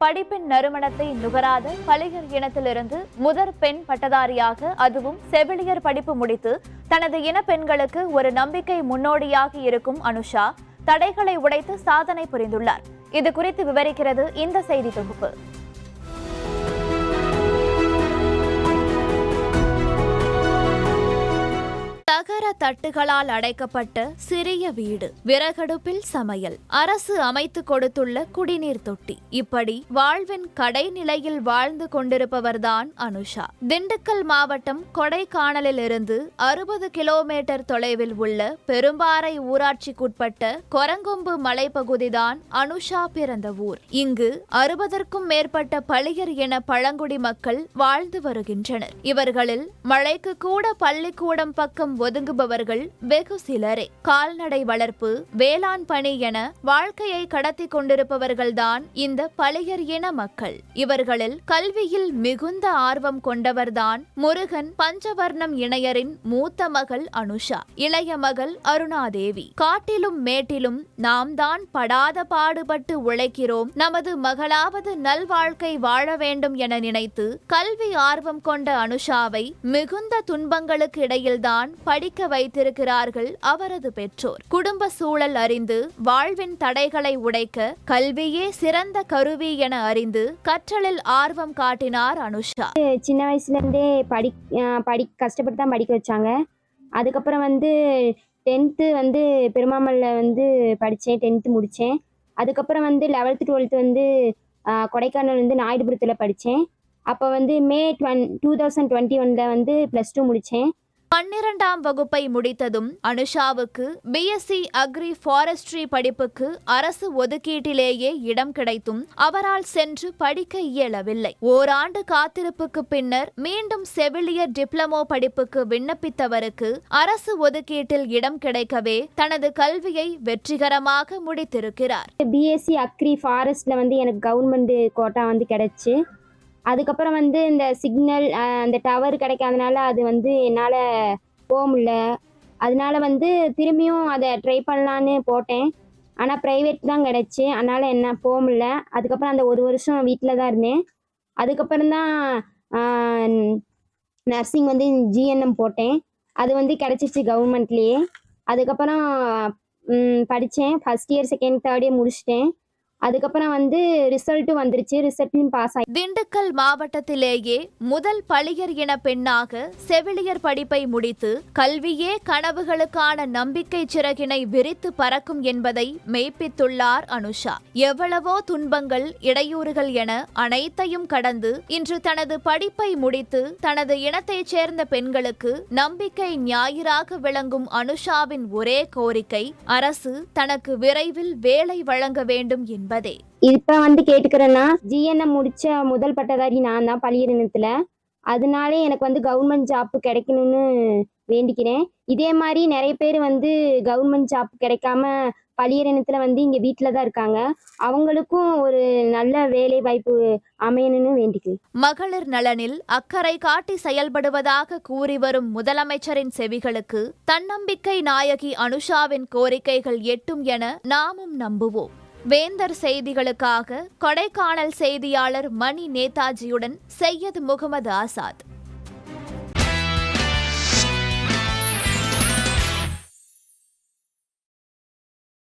படிப்பின் நறுமணத்தை நுகராத பளியர் இனத்திலிருந்து முதற் பெண் பட்டதாரியாக, அதுவும் செவிலியர் படிப்பு முடித்து தனது இன பெண்களுக்கு ஒரு நம்பிக்கை முன்னோடியாக இருக்கும் அனுஷா தடைகளை உடைத்து சாதனை புரிந்துள்ளார். இது குறித்து விவரிக்கிறது இந்த செய்தி தொகுப்பு. தகர தட்டுகளால் அடைக்கப்பட்ட சிறிய வீடு, விறகடுப்பில் சமையல், அரசு அமைத்து கொடுத்துள்ள குடிநீர் தொட்டி, இப்படி வாழ்வின் கடைநிலையில் வாழ்ந்து கொண்டிருப்பவர்தான் அனுஷா. திண்டுக்கல் மாவட்டம் கொடைக்கானலில் இருந்து 60 கிலோமீட்டர் தொலைவில் உள்ள பெரும்பாறை ஊராட்சிக்குட்பட்ட கொரங்கொம்பு மலைப்பகுதிதான் அனுஷா பிறந்த ஊர். இங்கு 60க்கும் மேற்பட்ட பளியர் இன பழங்குடி மக்கள் வாழ்ந்து வருகின்றனர். இவர்களில் மழைக்கு கூட பள்ளிக்கூடம் பக்கம் ஒதுங்குபவர்கள் வெகு சிலரே. கால்நடை வளர்ப்பு, வேளாண் பணி என வாழ்க்கையை கடத்தி கொண்டிருப்பவர்கள்தான் இந்த பளியர் இன மக்கள். இவர்களில் கல்வியில் மிகுந்த ஆர்வம் கொண்டவர்தான் முருகன் பஞ்சவர்ணம் இணையரின் மூத்த மகள் அனுஷா, இளைய மகள் அருணாதேவி. காட்டிலும் மேட்டிலும் நாம் தான் படாத பாடுபட்டு உழைக்கிறோம், நமது மகளாவது நல்வாழ்க்கை வாழ வேண்டும் என நினைத்து கல்வி ஆர்வம் கொண்ட அனுஷாவை மிகுந்த துன்பங்களுக்கு இடையில்தான் படிக்க வைத்திருக்கிறார்கள் அவரது பெற்றோர். குடும்ப சூழல் அறிந்து வாழ்வின் தடைகளை உடைக்க கல்வியே சிறந்த கருவி என அறிந்து கற்றலில் ஆர்வம் காட்டினார் அனுஷா. சின்ன வயசுல இருந்தே கஷ்டப்பட்டு தான் படிக்க வச்சாங்க. அதுக்கப்புறம் 10th பெருமாமல்ல படித்தேன், 10th முடித்தேன். அதுக்கப்புறம் 11th 12th கொடைக்கானல் நாயுடுபுரத்தில் படித்தேன். அப்போ மே 2021 +2 முடித்தேன். 12ஆம் வகுப்பை முடித்ததும் அனுஷாவுக்கு பிஎஸ்சி அக்ரி ஃபாரஸ்ட்ரி படிப்புக்கு அரசு ஒதுக்கீட்டிலேயே இடம் கிடைத்தும் அவரால் சென்று படிக்க இயலவில்லை. ஓராண்டு காத்திருப்புக்கு பின்னர் மீண்டும் செவிலியர் டிப்ளமோ படிப்புக்கு விண்ணப்பித்தவருக்கு அரசு ஒதுக்கீட்டில் இடம் கிடைக்கவே தனது கல்வியை வெற்றிகரமாக முடித்திருக்கிறார். பிஎஸ்சி அக்ரி ஃபாரஸ்ட்ல எனக்கு கவர்மெண்ட் கோட்டா கிடைச்சு. அதுக்கப்புறம் இந்த சிக்னல் அந்த டவர் கிடைக்காதனால அது என்னால் போக முடியல. அதனால திரும்பியும் அதை ட்ரை பண்ணலான்னு போட்டேன். ஆனால் ப்ரைவேட் தான் கிடச்சி, அதனால் என்ன போக முடியல. அதுக்கப்புறம் அந்த 1 வருஷம் வீட்டில் தான் இருந்தேன். அதுக்கப்புறம் தான் நர்சிங் ஜிஎன்எம் போட்டேன். அது கிடச்சிச்சு கவர்மெண்ட்லேயே. அதுக்கப்புறம் படித்தேன். First year, second, third year முடிச்சிட்டேன். அதுக்கப்புறம் ரிசல்ட்டும் வந்துருச்சு. ரிசல்ட்லையும் பாஸ் ஆகி திண்டுக்கல் மாவட்டத்திலேயே முதல் பளியர் இன பெண்ணாக செவிலியர் படிப்பை முடித்து கல்வியே கனவுகளுக்கான நம்பிக்கை சிறகினை விரித்து பறக்கும் என்பதை மெய்ப்பித்துள்ளார் அனுஷா. எவ்வளவோ துன்பங்கள், இடையூறுகள் என அனைத்தையும் கடந்து இன்று தனது படிப்பை முடித்து தனது இனத்தைச் சேர்ந்த பெண்களுக்கு நம்பிக்கை ஞாயிறாக விளங்கும் அனுஷாவின் ஒரே கோரிக்கை, அரசு தனக்கு விரைவில் வேலை வழங்க வேண்டும் என்பதே. இப்ப கேட்டுக்கிறேன்னா, ஜிஎன்எம் முடிச்ச முதல் பட்டதாரி நான் தான் பளியர் இனத்துல. அதனாலே எனக்கு கவர்மெண்ட் ஜாப் கிடைக்கணும்னு வேண்டிக்கிறேன். இதே மாதிரி நிறைய பேர் கவர்மெண்ட் ஜாப் கிடைக்காம பளியர் இனத்துல இங்க வீட்டுல தான் இருக்காங்க. அவங்களுக்கும் ஒரு நல்ல வேலை வாய்ப்பு அமையணும்னு வேண்டிக்கிறேன். மகளிர் நலனில் அக்கறை காட்டி செயல்படுவதாக கூறி வரும் முதலமைச்சரின் செவிகளுக்கு தன்னம்பிக்கை நாயகி அனுஷாவின் கோரிக்கைகள் எட்டும் என நாமும் நம்புவோம். வேந்தர் செய்திகளுக்காக கொடைக்கானல் செய்தியாளர் மணி நேதாஜியுடன் சையத் முகமது ஆசாத்.